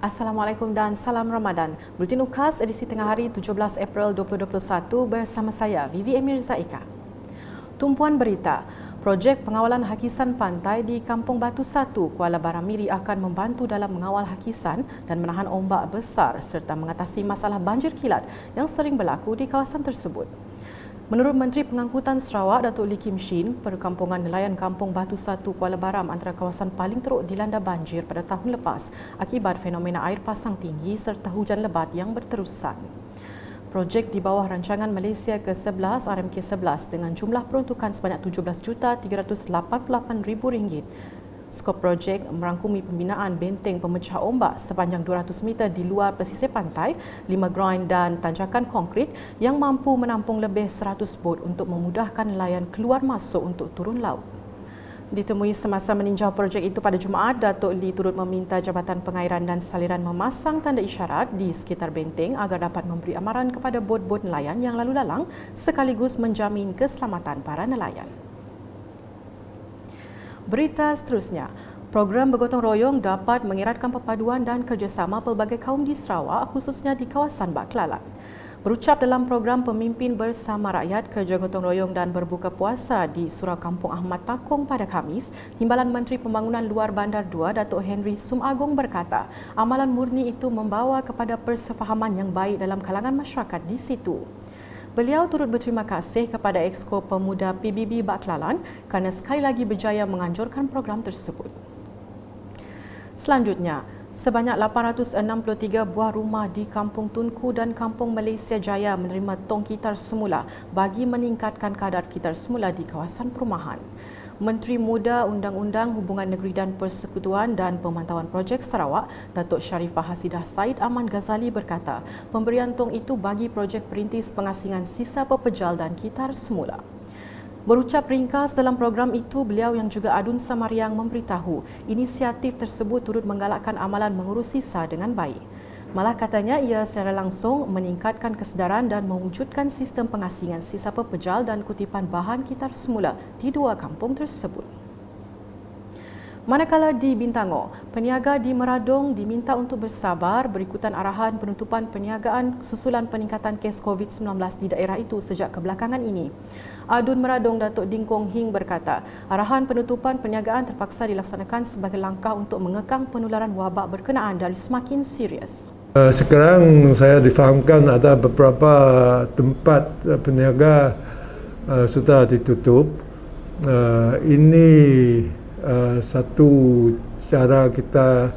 Assalamualaikum dan salam Ramadan. Bulletin UKAS edisi tengah hari 17 April 2021 bersama saya Vivi Emir Zaika. Tumpuan berita. Projek pengawalan hakisan pantai di Kampung Batu 1, Kuala Baramiri akan membantu dalam mengawal hakisan dan menahan ombak besar serta mengatasi masalah banjir kilat yang sering berlaku di kawasan tersebut. Menurut Menteri Pengangkutan Sarawak, Datuk Lee Kim Shin, perkampungan nelayan Kampung Batu 1 Kuala Baram antara kawasan paling teruk dilanda banjir pada tahun lepas akibat fenomena air pasang tinggi serta hujan lebat yang berterusan. Projek di bawah rancangan Malaysia ke-11 RMK11 dengan jumlah peruntukan sebanyak RM17,388,000. Skop projek merangkumi pembinaan benteng pemecah ombak sepanjang 200 meter di luar pesisir pantai, 5 groin dan tanjakan konkrit yang mampu menampung lebih 100 bot untuk memudahkan nelayan keluar masuk untuk turun laut. Ditemui semasa meninjau projek itu pada Jumaat, Datuk Lee turut meminta Jabatan Pengairan dan Saliran memasang tanda isyarat di sekitar benteng agar dapat memberi amaran kepada bot-bot nelayan yang lalu lalang sekaligus menjamin keselamatan para nelayan. Berita seterusnya, program bergotong royong dapat mengeratkan perpaduan dan kerjasama pelbagai kaum di Sarawak khususnya di kawasan Bak Kelalan. Berucap dalam program Pemimpin Bersama Rakyat Kerja Gotong Royong dan Berbuka Puasa di Surau Kampung Ahmad Takong pada Khamis, Timbalan Menteri Pembangunan Luar Bandar 2 Datuk Henry Sumagong berkata, amalan murni itu membawa kepada persefahaman yang baik dalam kalangan masyarakat di situ. Beliau turut berterima kasih kepada Exco Pemuda PBB Bak Kelalan kerana sekali lagi berjaya menganjurkan program tersebut. Selanjutnya, sebanyak 863 buah rumah di Kampung Tunku dan Kampung Malaysia Jaya menerima tong kitar semula bagi meningkatkan kadar kitar semula di kawasan perumahan. Menteri Muda Undang-Undang Hubungan Negeri dan Persekutuan dan Pemantauan Projek Sarawak, Datuk Sharifah Hasidah Said Aman Ghazali berkata, pemberian tong itu bagi projek perintis pengasingan sisa pepejal dan kitar semula. Berucap ringkas dalam program itu, beliau yang juga Adun Samariang memberitahu inisiatif tersebut turut menggalakkan amalan mengurus sisa dengan baik. Malah katanya ia secara langsung meningkatkan kesedaran dan mewujudkan sistem pengasingan sisa pepejal dan kutipan bahan kitar semula di dua kampung tersebut. Manakala di Bintangor, peniaga di Meradong diminta untuk bersabar berikutan arahan penutupan perniagaan susulan peningkatan kes COVID-19 di daerah itu sejak kebelakangan ini. Adun Meradong Datuk Ding Kong Hing berkata, arahan penutupan perniagaan terpaksa dilaksanakan sebagai langkah untuk mengekang penularan wabak berkenaan dari semakin serius. Sekarang saya difahamkan ada beberapa tempat peniaga sudah ditutup. Ini satu cara kita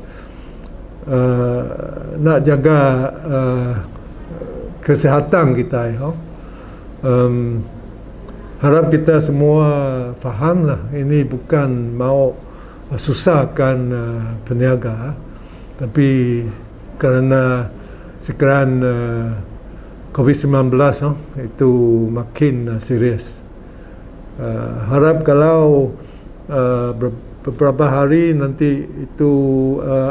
nak jaga kesihatan kita. Harap kita semua fahamlah, ini bukan mau susahkan peniaga, tapi kerana sekarang COVID-19 itu makin serius. Harap kalau beberapa hari nanti itu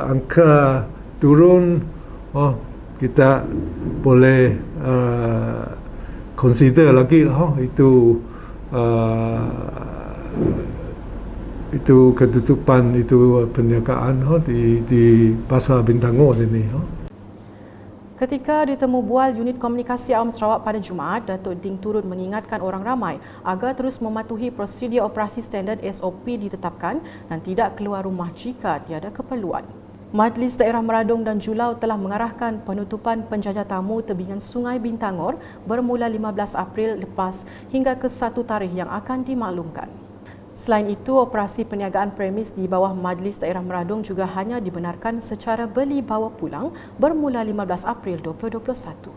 angka turun, kita boleh consider lagi itu ketutupan itu perniagaan di Pasar Bintangor ini. Ketika ditemu bual Unit Komunikasi Awam Sarawak pada Jumaat, Datuk Ding turut mengingatkan orang ramai agar terus mematuhi prosedur operasi standard SOP ditetapkan dan tidak keluar rumah jika tiada keperluan. Majlis Daerah Meradong dan Julau telah mengarahkan penutupan penjajah tamu tebingan Sungai Bintangor bermula 15 April lepas hingga ke 1 tarikh yang akan dimaklumkan. Selain itu, operasi perniagaan premis di bawah Majlis Daerah Meradong juga hanya dibenarkan secara beli bawa pulang bermula 15 April 2021.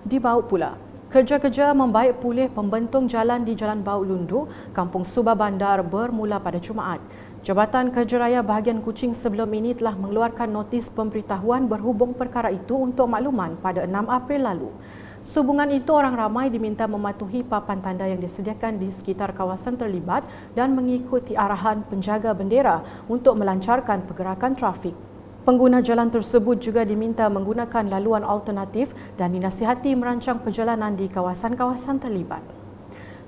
Di Bauk pula, kerja-kerja membaik pulih pembentung jalan di Jalan Bauk Lundu, Kampung Subah Bandar bermula pada Jumaat. Jabatan Kerja Raya bahagian Kuching sebelum ini telah mengeluarkan notis pemberitahuan berhubung perkara itu untuk makluman pada 6 April lalu. Sehubungan itu, orang ramai diminta mematuhi papan tanda yang disediakan di sekitar kawasan terlibat dan mengikuti arahan penjaga bendera untuk melancarkan pergerakan trafik. Pengguna jalan tersebut juga diminta menggunakan laluan alternatif dan dinasihati merancang perjalanan di kawasan-kawasan terlibat.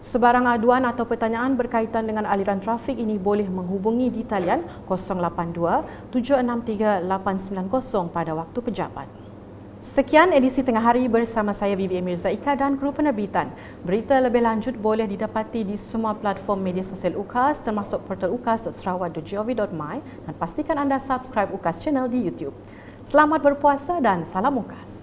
Sebarang aduan atau pertanyaan berkaitan dengan aliran trafik ini boleh menghubungi di talian 082 763 890 pada waktu pejabat. Sekian edisi Tengah Hari bersama saya Bibi Mirza Ika dan kru penerbitan. Berita lebih lanjut boleh didapati di semua platform media sosial UKAS termasuk portal ukas.sarawak.gov.my dan pastikan anda subscribe UKAS channel di YouTube. Selamat berpuasa dan salam UKAS.